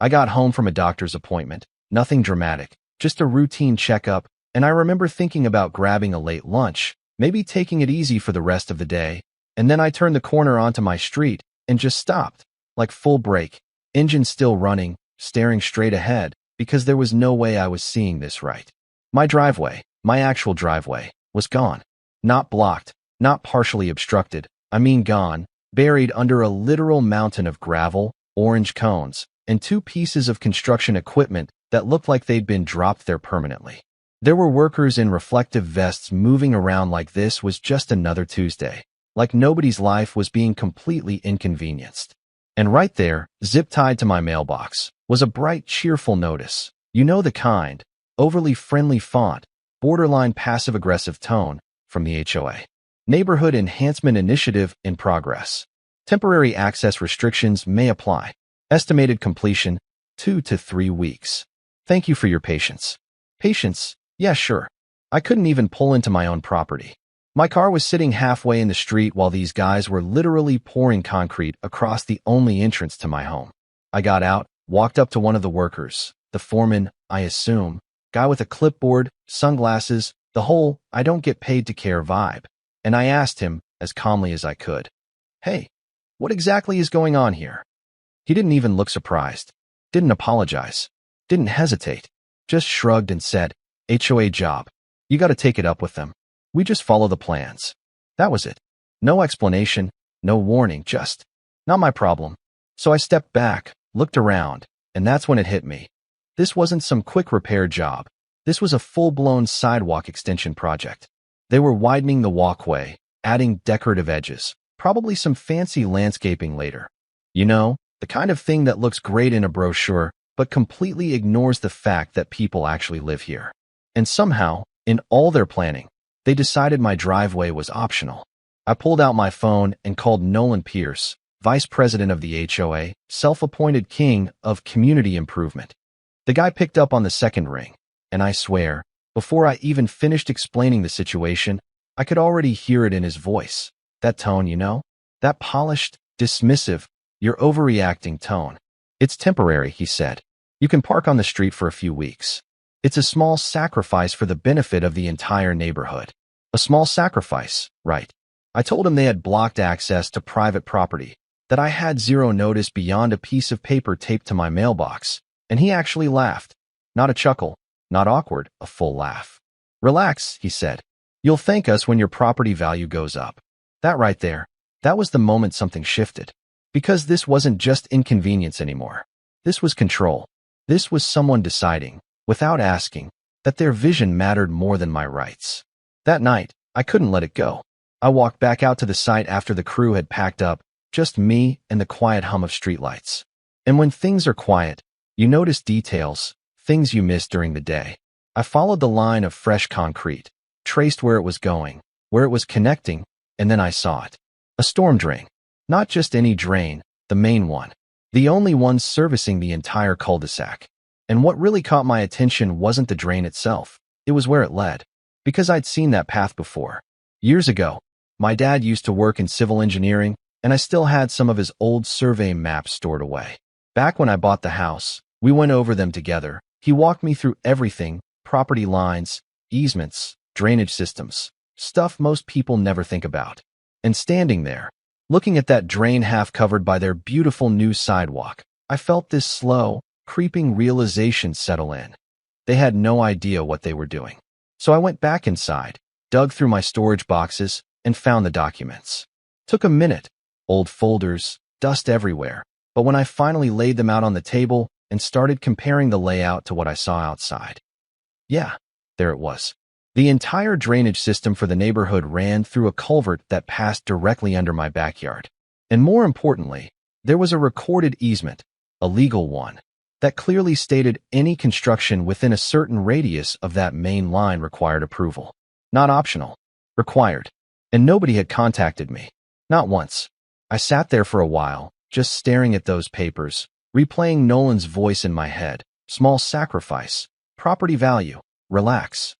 I got home from a doctor's appointment, nothing dramatic, just a routine checkup, and I remember thinking about grabbing a late lunch, maybe taking it easy for the rest of the day, and then I turned the corner onto my street and just stopped, like full brake, engine still running, staring straight ahead, because there was no way I was seeing this right. My driveway, my actual driveway, was gone. Not blocked, not partially obstructed, I mean gone, buried under a literal mountain of gravel, orange cones, and two pieces of construction equipment that looked like they'd been dropped there permanently. There were workers in reflective vests moving around like this was just another Tuesday, like nobody's life was being completely inconvenienced. And right there, zip-tied to my mailbox, was a bright, cheerful notice. You know the kind, overly friendly font, borderline passive-aggressive tone, from the HOA. Neighborhood Enhancement Initiative in progress. Temporary access restrictions may apply. Estimated completion, 2 to 3 weeks. Thank you for your patience. Patience? Yeah, sure. I couldn't even pull into my own property. My car was sitting halfway in the street while these guys were literally pouring concrete across the only entrance to my home. I got out, walked up to one of the workers, the foreman, I assume, guy with a clipboard, sunglasses, the whole I don't get paid to care vibe, and I asked him, as calmly as I could, "Hey, what exactly is going on here?" He didn't even look surprised, didn't apologize, didn't hesitate, just shrugged and said, "HOA job. You gotta take it up with them. We just follow the plans." That was it. No explanation, no warning, just, not my problem. So I stepped back, looked around, and that's when it hit me. This wasn't some quick repair job. This was a full-blown sidewalk extension project. They were widening the walkway, adding decorative edges, probably some fancy landscaping later. You know, the kind of thing that looks great in a brochure, but completely ignores the fact that people actually live here. And somehow, in all their planning, they decided my driveway was optional. I pulled out my phone and called Nolan Pierce, vice president of the HOA, self-appointed king of community improvement. The guy picked up on the second ring, and I swear, before I even finished explaining the situation, I could already hear it in his voice. That tone, you know? That polished, dismissive, you're overreacting tone. "It's temporary," he said. "You can park on the street for a few weeks. It's a small sacrifice for the benefit of the entire neighborhood." A small sacrifice, right? I told him they had blocked access to private property, that I had zero notice beyond a piece of paper taped to my mailbox, and he actually laughed. Not a chuckle, not awkward, a full laugh. "Relax," he said. "You'll thank us when your property value goes up." That right there, that was the moment something shifted. Because this wasn't just inconvenience anymore. This was control. This was someone deciding, without asking, that their vision mattered more than my rights. That night, I couldn't let it go. I walked back out to the site after the crew had packed up, just me and the quiet hum of streetlights. And when things are quiet, you notice details, things you miss during the day. I followed the line of fresh concrete, traced where it was going, where it was connecting, and then I saw it. A storm drain. Not just any drain, the main one. The only one servicing the entire cul-de-sac. And what really caught my attention wasn't the drain itself, it was where it led. Because I'd seen that path before. Years ago, my dad used to work in civil engineering, and I still had some of his old survey maps stored away. Back when I bought the house, we went over them together. He walked me through everything, property lines, easements, drainage systems, stuff most people never think about. And standing there, looking at that drain half covered by their beautiful new sidewalk, I felt this slow, creeping realization settle in. They had no idea what they were doing. So I went back inside, dug through my storage boxes, and found the documents. Took a minute, old folders, dust everywhere, but when I finally laid them out on the table and started comparing the layout to what I saw outside. Yeah, there it was. The entire drainage system for the neighborhood ran through a culvert that passed directly under my backyard. And more importantly, there was a recorded easement, a legal one, that clearly stated any construction within a certain radius of that main line required approval. Not optional, required. And nobody had contacted me. Not once. I sat there for a while, just staring at those papers, replaying Nolan's voice in my head. Small sacrifice, property value, relax.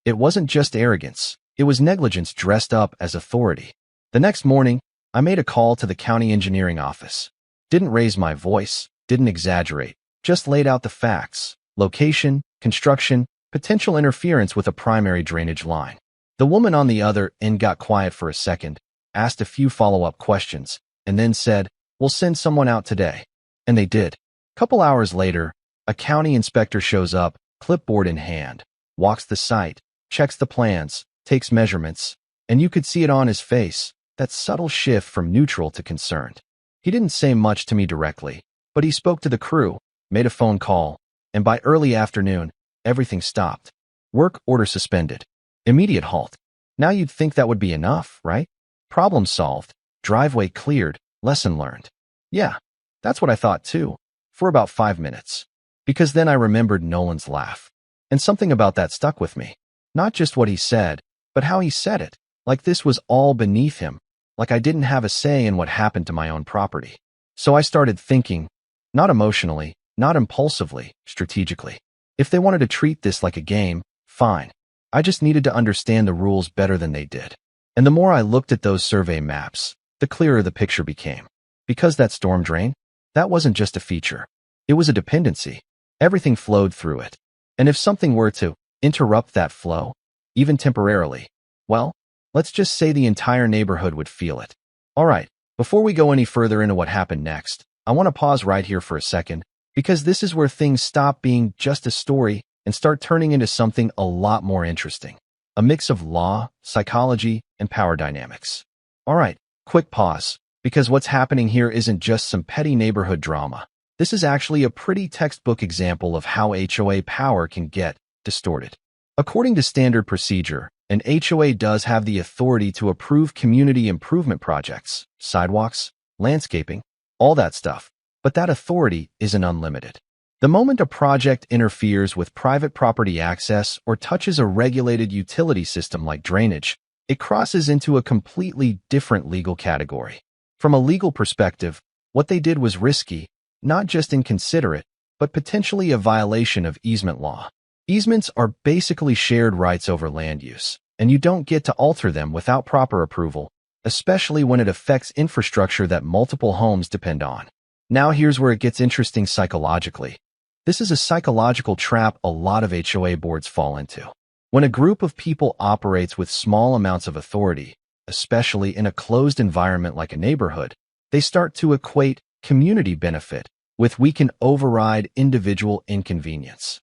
It wasn't just arrogance, it was negligence dressed up as authority. The next morning, I made a call to the county engineering office. Didn't raise my voice, didn't exaggerate, Just laid out the facts: location, construction, potential interference with a primary drainage line. The woman on the other end got quiet for a second, asked a few follow-up questions, and then said, "We'll send someone out today." And they did. Couple hours later, a county inspector shows up, clipboard in hand, walks the site, checks the plans, takes measurements, and you could see it on his face, that subtle shift from neutral to concerned. He didn't say much to me directly, but he spoke to the crew, made a phone call, and by early afternoon, everything stopped. Work order suspended. Immediate halt. Now you'd think that would be enough, right? Problem solved. Driveway cleared. Lesson learned. Yeah, that's what I thought too, for about 5 minutes. Because then I remembered Nolan's laugh. And something about that stuck with me. Not just what he said, but how he said it. Like this was all beneath him. Like I didn't have a say in what happened to my own property. So I started thinking, not emotionally, not impulsively, strategically. If they wanted to treat this like a game, fine. I just needed to understand the rules better than they did. And the more I looked at those survey maps, the clearer the picture became. Because that storm drain, that wasn't just a feature. It was a dependency. Everything flowed through it. And if something were to interrupt that flow, even temporarily, well, let's just say the entire neighborhood would feel it. All right, before we go any further into what happened next, I want to pause right here for a second, because this is where things stop being just a story and start turning into something a lot more interesting. A mix of law, psychology, and power dynamics. All right, quick pause, because what's happening here isn't just some petty neighborhood drama. This is actually a pretty textbook example of how HOA power can get distorted. According to standard procedure, an HOA does have the authority to approve community improvement projects, sidewalks, landscaping, all that stuff. But that authority isn't unlimited. The moment a project interferes with private property access or touches a regulated utility system like drainage, it crosses into a completely different legal category. From a legal perspective, what they did was risky, not just inconsiderate, but potentially a violation of easement law. Easements are basically shared rights over land use, and you don't get to alter them without proper approval, especially when it affects infrastructure that multiple homes depend on. Now here's where it gets interesting psychologically. This is a psychological trap a lot of HOA boards fall into. When a group of people operates with small amounts of authority, especially in a closed environment like a neighborhood, they start to equate community benefit with we can override individual inconvenience.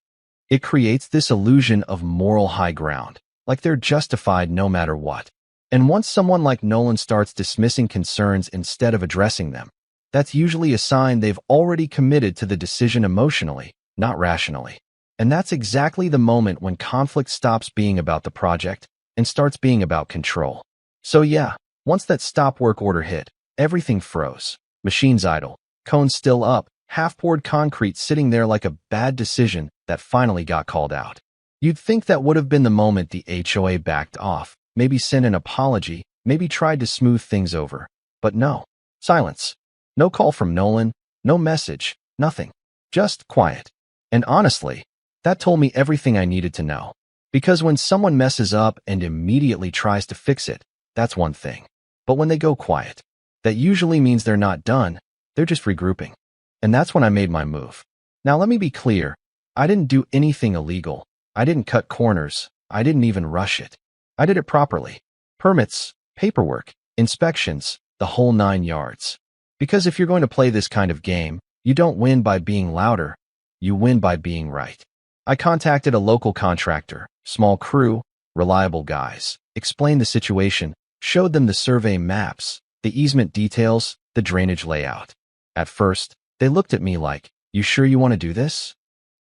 It creates this illusion of moral high ground, like they're justified no matter what. And once someone like Nolan starts dismissing concerns instead of addressing them, that's usually a sign they've already committed to the decision emotionally, not rationally. And that's exactly the moment when conflict stops being about the project and starts being about control. So yeah, once that stop work order hit, everything froze. Machines idle, cones still up, half-poured concrete sitting there like a bad decision that finally got called out. You'd think that would have been the moment the HOA backed off, maybe sent an apology, maybe tried to smooth things over. But no. Silence. No call from Nolan, no message, nothing. Just quiet. And honestly, that told me everything I needed to know. Because when someone messes up and immediately tries to fix it, that's one thing. But when they go quiet, that usually means they're not done, they're just regrouping. And that's when I made my move. Now let me be clear, I didn't do anything illegal. I didn't cut corners. I didn't even rush it. I did it properly. Permits, paperwork, inspections, the whole 9 yards. Because if you're going to play this kind of game, you don't win by being louder, you win by being right. I contacted a local contractor, small crew, reliable guys, explained the situation, showed them the survey maps, the easement details, the drainage layout. At first, they looked at me like, "You sure you want to do this?"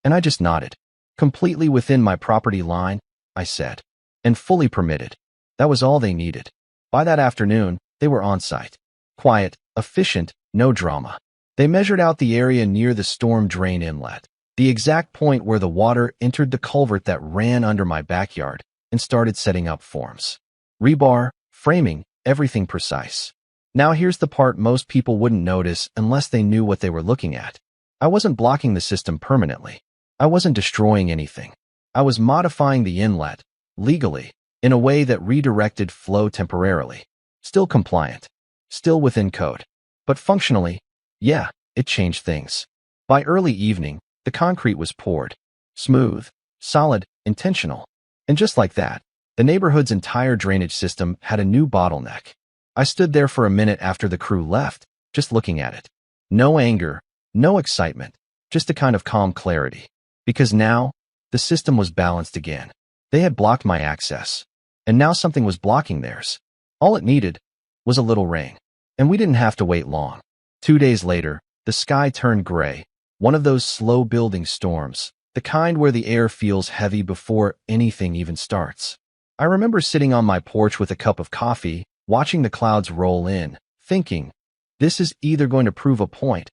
And I just nodded. Completely within my property line, I said. And fully permitted. That was all they needed. By that afternoon, they were on site. Quiet, efficient, no drama. They measured out the area near the storm drain inlet, the exact point where the water entered the culvert that ran under my backyard, and started setting up forms. Rebar, framing, everything precise. Now here's the part most people wouldn't notice unless they knew what they were looking at. I wasn't blocking the system permanently. I wasn't destroying anything. I was modifying the inlet, legally, in a way that redirected flow temporarily. Still compliant. Still within code. But functionally, yeah, it changed things. By early evening, The concrete was poured. Smooth, solid, intentional. And just like that, the neighborhood's entire drainage system had a new bottleneck. I stood there for a minute after the crew left, just looking at it. No anger, no excitement, just a kind of calm clarity. Because now, the system was balanced again. They had blocked my access, and now something was blocking theirs. All it needed was a little rain, and we didn't have to wait long. 2 days later, the sky turned gray, one of those slow-building storms, the kind where the air feels heavy before anything even starts. I remember sitting on my porch with a cup of coffee, watching the clouds roll in, thinking, this is either going to prove a point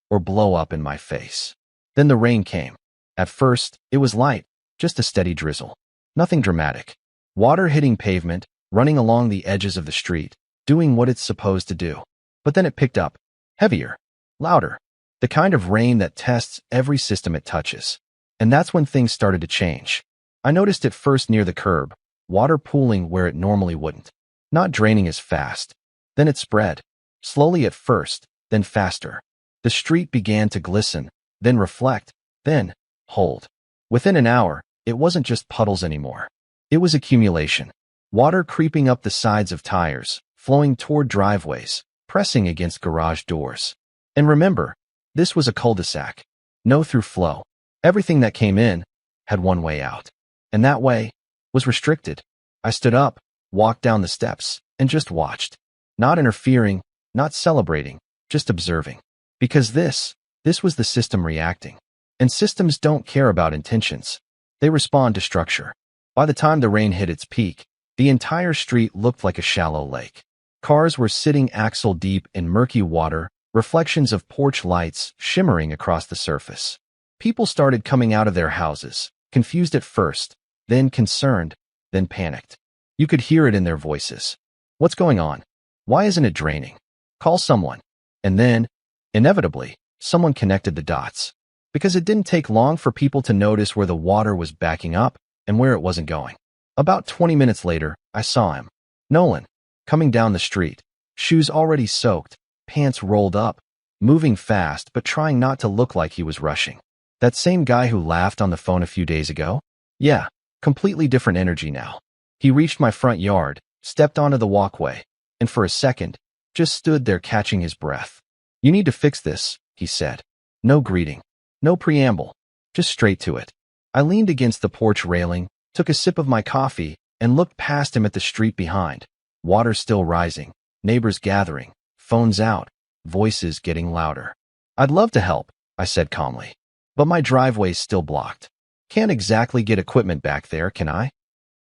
or blow up in my face. Then the rain came. At first, it was light, just a steady drizzle. Nothing dramatic. Water hitting pavement, running along the edges of the street, doing what it's supposed to do. But then it picked up. Heavier. Louder. The kind of rain that tests every system it touches. And that's when things started to change. I noticed it first near the curb, water pooling where it normally wouldn't. Not draining as fast. Then it spread. Slowly at first, then faster. The street began to glisten, then reflect, then hold. Within an hour, it wasn't just puddles anymore. It was accumulation. Water creeping up the sides of tires, flowing toward driveways, pressing against garage doors. And remember, this was a cul-de-sac. No through flow. Everything that came in had one way out. And that way was restricted. I stood up, walked down the steps, and just watched. Not interfering, not celebrating, just observing. Because this was the system reacting. And systems don't care about intentions. They respond to structure. By the time the rain hit its peak, the entire street looked like a shallow lake. Cars were sitting axle deep in murky water, reflections of porch lights shimmering across the surface. People started coming out of their houses, confused at first, then concerned, then panicked. You could hear it in their voices. What's going on? Why isn't it draining? Call someone. And then, inevitably, someone connected the dots. Because it didn't take long for people to notice where the water was backing up and where it wasn't going. About 20 minutes later, I saw him. Nolan, coming down the street, shoes already soaked, pants rolled up, moving fast but trying not to look like he was rushing. That same guy who laughed on the phone a few days ago? Yeah, completely different energy now. He reached my front yard, stepped onto the walkway, and for a second, just stood there catching his breath. You need to fix this, he said. No greeting. No preamble. Just straight to it. I leaned against the porch railing, took a sip of my coffee, and looked past him at the street behind. Water still rising, neighbors gathering, phones out, voices getting louder. I'd love to help, I said calmly. But my driveway's still blocked. Can't exactly get equipment back there, can I?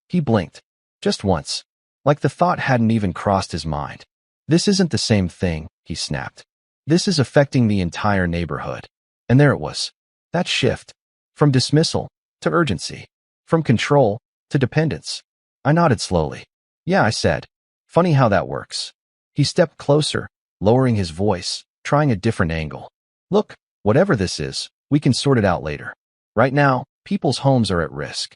He blinked. Just once. Like the thought hadn't even crossed his mind. This isn't the same thing, he snapped. This is affecting the entire neighborhood. And there it was. That shift. From dismissal to urgency. From control to dependence. I nodded slowly. Yeah, I said. Funny how that works. He stepped closer, lowering his voice, trying a different angle. Look, whatever this is, we can sort it out later. Right now, people's homes are at risk.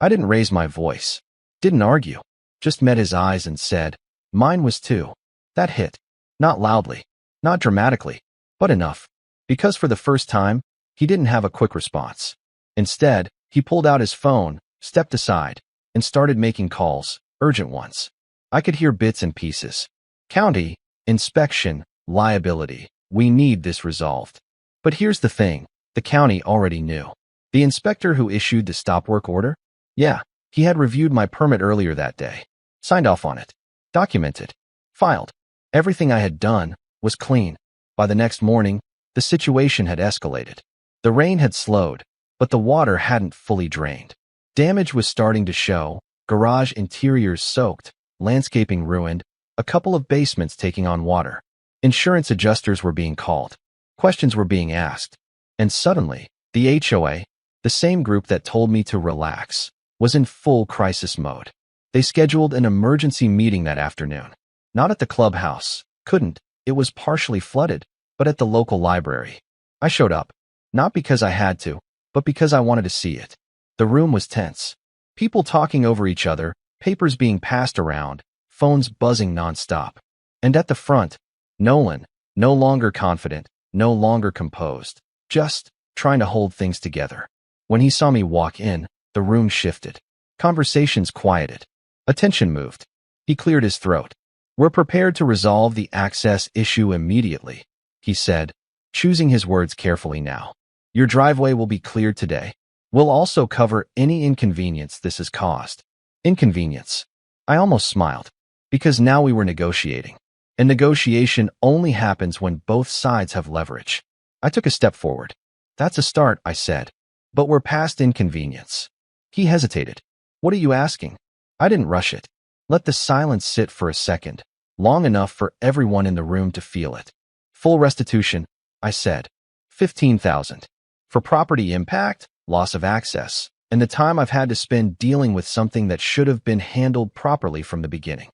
I didn't raise my voice. Didn't argue. Just met his eyes and said, mine was too. That hit. Not loudly. Not dramatically. But enough. Because for the first time, he didn't have a quick response. Instead, he pulled out his phone, stepped aside, and started making calls, urgent ones. I could hear bits and pieces. County, inspection, liability. We need this resolved. But here's the thing. The county already knew. The inspector who issued the stop work order? Yeah, he had reviewed my permit earlier that day. Signed off on it. Documented. Filed. Everything I had done was clean. By the next morning, the situation had escalated. The rain had slowed, but the water hadn't fully drained. Damage was starting to show, garage interiors soaked, landscaping ruined, a couple of basements taking on water. Insurance adjusters were being called. Questions were being asked. And suddenly, the HOA, the same group that told me to relax, was in full crisis mode. They scheduled an emergency meeting that afternoon. Not at the clubhouse. Couldn't. It was partially flooded, but at the local library. I showed up. Not because I had to, but because I wanted to see it. The room was tense. People talking over each other, papers being passed around, phones buzzing nonstop. And at the front, Nolan, no longer confident, no longer composed, just trying to hold things together. When he saw me walk in, the room shifted. Conversations quieted. Attention moved. He cleared his throat. "We're prepared to resolve the access issue immediately," he said, choosing his words carefully now. "Your driveway will be cleared today. We'll also cover any inconvenience this has caused." Inconvenience. I almost smiled, because now we were negotiating. And negotiation only happens when both sides have leverage. I took a step forward. "That's a start," I said. "But we're past inconvenience." He hesitated. "What are you asking?" I didn't rush it. Let the silence sit for a second, long enough for everyone in the room to feel it. "Full restitution," I said. 15,000. For property impact, loss of access, and the time I've had to spend dealing with something that should have been handled properly from the beginning.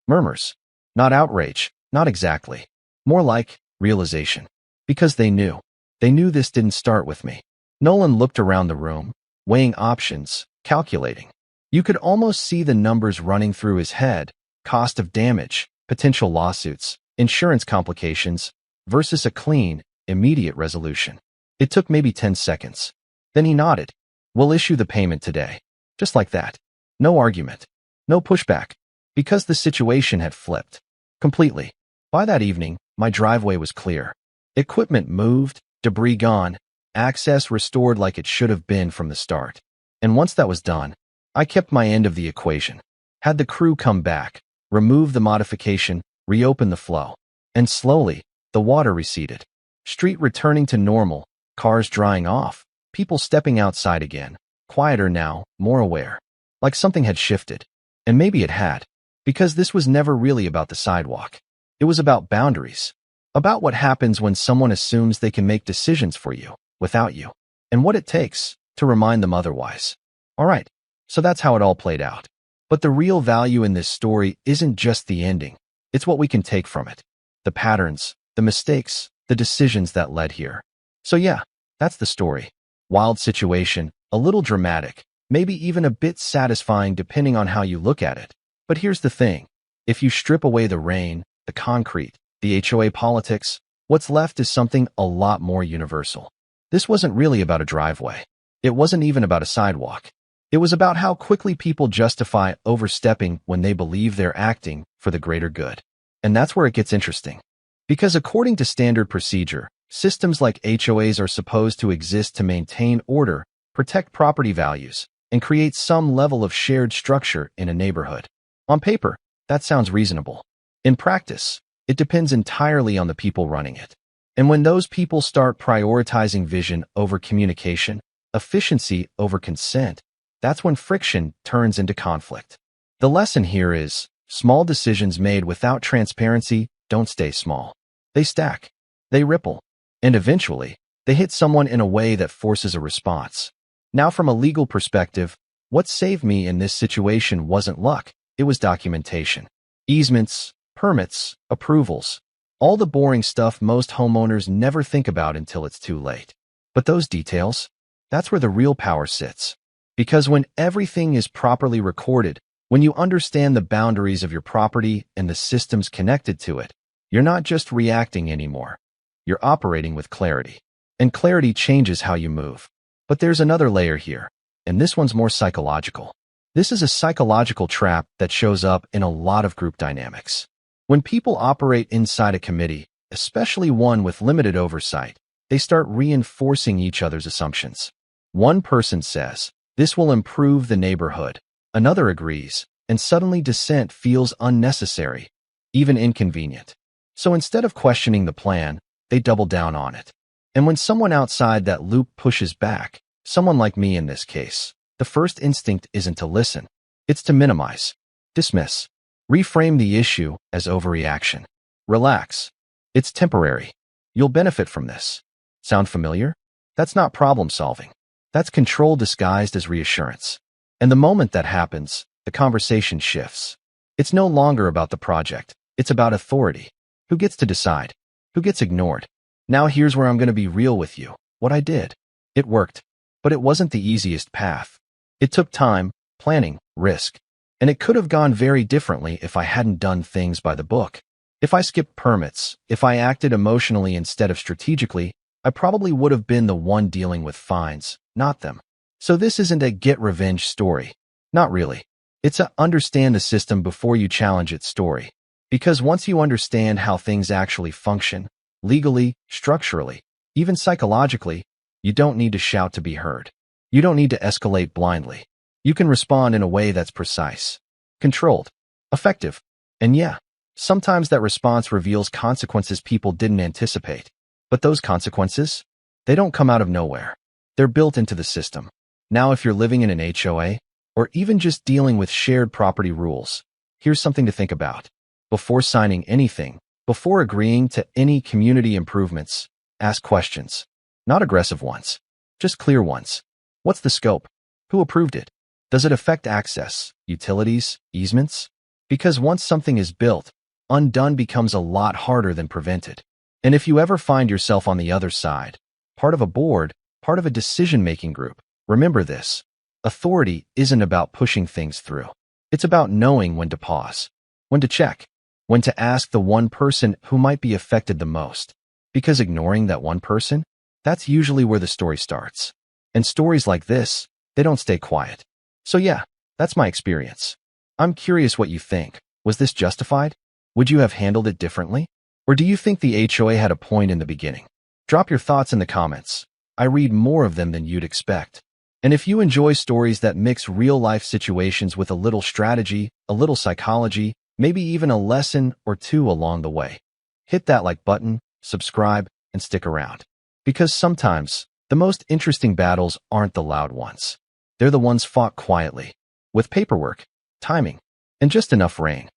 Murmurs. Not outrage, not exactly. More like realization. Because they knew. They knew this didn't start with me. Nolan looked around the room, weighing options, calculating. You could almost see the numbers running through his head: cost of damage, potential lawsuits, insurance complications, versus a clean, immediate resolution. It took maybe 10 seconds. Then he nodded. "We'll issue the payment today." Just like that. No argument. No pushback. Because the situation had flipped. Completely. By that evening, my driveway was clear. Equipment moved, debris gone, access restored like it should have been from the start. And once that was done, I kept my end of the equation. Had the crew come back, remove the modification, reopen the flow. And slowly, the water receded. Street returning to normal, cars drying off, people stepping outside again, quieter now, more aware. Like something had shifted. And maybe it had. Because this was never really about the sidewalk. It was about boundaries. About what happens when someone assumes they can make decisions for you, without you. And what it takes to remind them otherwise. All right, so that's how it all played out. But the real value in this story isn't just the ending. It's what we can take from it. The patterns, the mistakes, the decisions that led here. So yeah, that's the story. Wild situation, a little dramatic, maybe even a bit satisfying depending on how you look at it. But here's the thing. If you strip away the rain, the concrete, the HOA politics, what's left is something a lot more universal. This wasn't really about a driveway. It wasn't even about a sidewalk. It was about how quickly people justify overstepping when they believe they're acting for the greater good. And that's where it gets interesting. Because according to standard procedure, systems like HOAs are supposed to exist to maintain order, protect property values, and create some level of shared structure in a neighborhood. On paper, that sounds reasonable. In practice, it depends entirely on the people running it. And when those people start prioritizing vision over communication, efficiency over consent, that's when friction turns into conflict. The lesson here is, small decisions made without transparency don't stay small. They stack. They ripple. And eventually, they hit someone in a way that forces a response. Now, from a legal perspective, what saved me in this situation wasn't luck. It was documentation. Easements, permits, approvals. All the boring stuff most homeowners never think about until it's too late. But those details, that's where the real power sits. Because when everything is properly recorded, when you understand the boundaries of your property and the systems connected to it, you're not just reacting anymore. You're operating with clarity. And clarity changes how you move. But there's another layer here, and this one's more psychological. This is a psychological trap that shows up in a lot of group dynamics. When people operate inside a committee, especially one with limited oversight, they start reinforcing each other's assumptions. One person says, "This will improve the neighborhood." Another agrees, and suddenly dissent feels unnecessary, even inconvenient. So instead of questioning the plan, they double down on it. And when someone outside that loop pushes back, someone like me in this case, the first instinct isn't to listen. It's to minimize, dismiss, reframe the issue as overreaction. Relax. It's temporary. You'll benefit from this. Sound familiar? That's not problem solving. That's control disguised as reassurance. And the moment that happens, the conversation shifts. It's no longer about the project. It's about authority. Who gets to decide? Who gets ignored? Now here's where I'm going to be real with you. What I did. It worked. But it wasn't the easiest path. It took time, planning, risk. And it could have gone very differently if I hadn't done things by the book. If I skipped permits, if I acted emotionally instead of strategically, I probably would have been the one dealing with fines, not them. So this isn't a get revenge story. Not really. It's a understand the system before you challenge its story. Because once you understand how things actually function, legally, structurally, even psychologically, you don't need to shout to be heard. You don't need to escalate blindly. You can respond in a way that's precise, controlled, effective. And yeah, sometimes that response reveals consequences people didn't anticipate. But those consequences, they don't come out of nowhere. They're built into the system. Now, if you're living in an HOA, or even just dealing with shared property rules, here's something to think about. Before signing anything, before agreeing to any community improvements, ask questions. Not aggressive ones, just clear ones. What's the scope? Who approved it? Does it affect access, utilities, easements? Because once something is built, undone becomes a lot harder than prevented. And if you ever find yourself on the other side, part of a board, part of a decision-making group, remember this. Authority isn't about pushing things through. It's about knowing when to pause, when to check, when to ask the one person who might be affected the most. Because ignoring that one person, that's usually where the story starts. And stories like this, they don't stay quiet. So yeah, that's my experience. I'm curious what you think. Was this justified? Would you have handled it differently? Or do you think the HOA had a point in the beginning? Drop your thoughts in the comments. I read more of them than you'd expect. And if you enjoy stories that mix real-life situations with a little strategy, a little psychology, maybe even a lesson or two along the way, hit that like button, subscribe, and stick around. Because sometimes, the most interesting battles aren't the loud ones. They're the ones fought quietly, with paperwork, timing, and just enough rain.